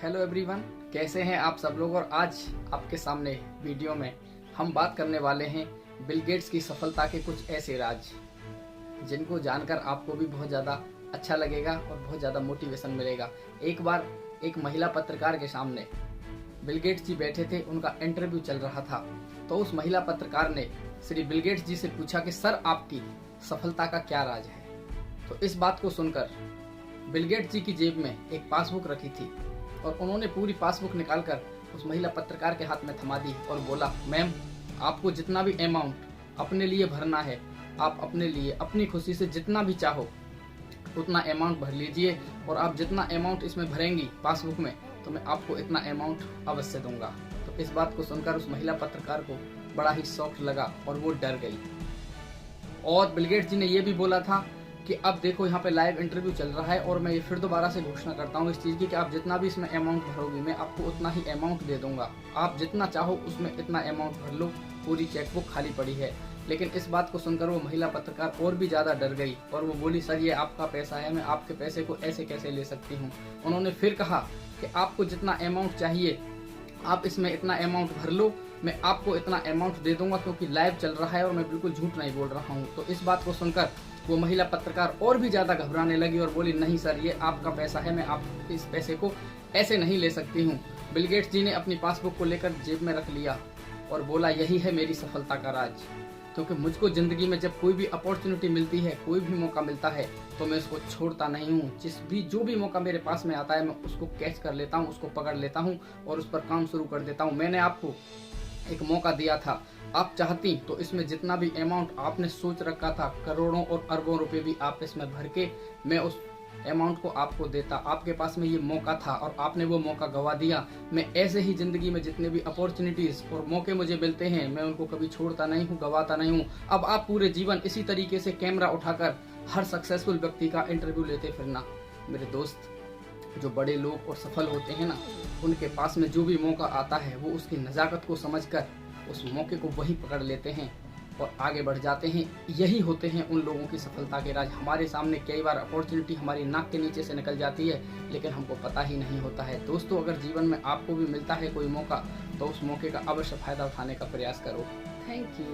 Hello everyone, कैसे हैं आप सब लोग। और आज आपके सामने वीडियो में हम बात करने वाले हैं बिल गेट्स की सफलता के कुछ ऐसे राज जिनको जानकर आपको भी बहुत ज़्यादा अच्छा लगेगा और बहुत ज़्यादा मोटिवेशन मिलेगा। एक बार एक महिला पत्रकार के सामने बिल गेट्स जी बैठे थे, उनका इंटरव्यू चल रहा था। तो उस महिला पत्रकार ने श्री बिल गेट्स जी से पूछा कि सर, आपकी सफलता का क्या राज है। तो इस बात को सुनकर बिल गेट्स जी की जेब में एक पासबुक रखी थी और उन्होंने पूरी पासबुक निकालकर उस महिला पत्रकार के हाथ में थमा दी और बोला, मैम, आपको जितना भी अमाउंट अपने लिए भरना है, आप अपने लिए अपनी खुशी से जितना भी चाहो उतना अमाउंट भर लीजिए, और आप जितना अमाउंट इसमें भरेंगी पासबुक में तो मैं आपको इतना अमाउंट अवश्य दूंगा। तो इस बात को सुनकर उस महिला पत्रकार को बड़ा ही शॉक लगा और वो डर गई। और बिल गेट्स जी ने ये भी बोला था कि अब देखो, यहाँ पे लाइव इंटरव्यू चल रहा है और मैं ये फिर दोबारा से घोषणा करता हूँ इस चीज़ की कि आप जितना भी इसमें अमाउंट भरोगी मैं आपको उतना ही अमाउंट दे दूंगा। आप जितना चाहो उसमें इतना अमाउंट भर लो, पूरी चेकबुक खाली पड़ी है। लेकिन इस बात को सुनकर वो महिला पत्रकार और भी ज़्यादा डर गई और वो बोली, सर, ये आपका पैसा है, मैं आपके पैसे को ऐसे कैसे ले सकती हूँ। उन्होंने फिर कहा कि आपको जितना अमाउंट चाहिए आप इसमें इतना अमाउंट भर लो, मैं आपको इतना अमाउंट दे दूंगा, क्योंकि लाइव चल रहा है और मैं बिल्कुल झूठ नहीं बोल रहा हूँ। तो इस बात को सुनकर वो महिला पत्रकार और भी ज़्यादा घबराने लगी और बोली, नहीं सर, ये आपका पैसा है, मैं आप इस पैसे को ऐसे नहीं ले सकती हूँ। बिल गेट्स जी ने अपनी पासबुक को लेकर जेब में रख लिया और बोला, यही है मेरी सफलता का राज, क्योंकि मुझको ज़िंदगी में जब कोई भी अपॉर्चुनिटी मिलती है, कोई भी मौका मिलता है तो मैं उसको छोड़ता नहीं हूँ। जो भी मौका मेरे पास में आता है मैं उसको कैच कर लेता हूँ, उसको पकड़ लेता हूँ और उस पर काम शुरू कर देता हूँ। मैंने आपको एक मौका दिया था, आप चाहती तो इसमें जितना भी अमाउंट आपने सोच रखा था, करोड़ों और अरबों रुपए भी आप इसमें भर के मैं उस अमाउंट को आपको देता। आपके पास में ये मौका था और आपने वो मौका गवा दिया। मैं ऐसे ही जिंदगी में जितने भी अपॉर्चुनिटीज और मौके मुझे मिलते हैं मैं उनको कभी छोड़ता नहीं हूँ, गवाता नहीं हूँ। अब आप पूरे जीवन इसी तरीके से कैमरा उठाकर हर सक्सेसफुल व्यक्ति का इंटरव्यू लेते फिरना। मेरे दोस्त, जो बड़े लोग और सफल होते हैं ना, उनके पास में जो भी मौका आता है वो उसकी नज़ाकत को समझकर उस मौके को वही पकड़ लेते हैं और आगे बढ़ जाते हैं। यही होते हैं उन लोगों की सफलता के राज। हमारे सामने कई बार अपॉर्चुनिटी हमारी नाक के नीचे से निकल जाती है लेकिन हमको पता ही नहीं होता है। दोस्तों, अगर जीवन में आपको भी मिलता है कोई मौका तो उस मौके का अवश्य फायदा उठाने का प्रयास करो। Thank you.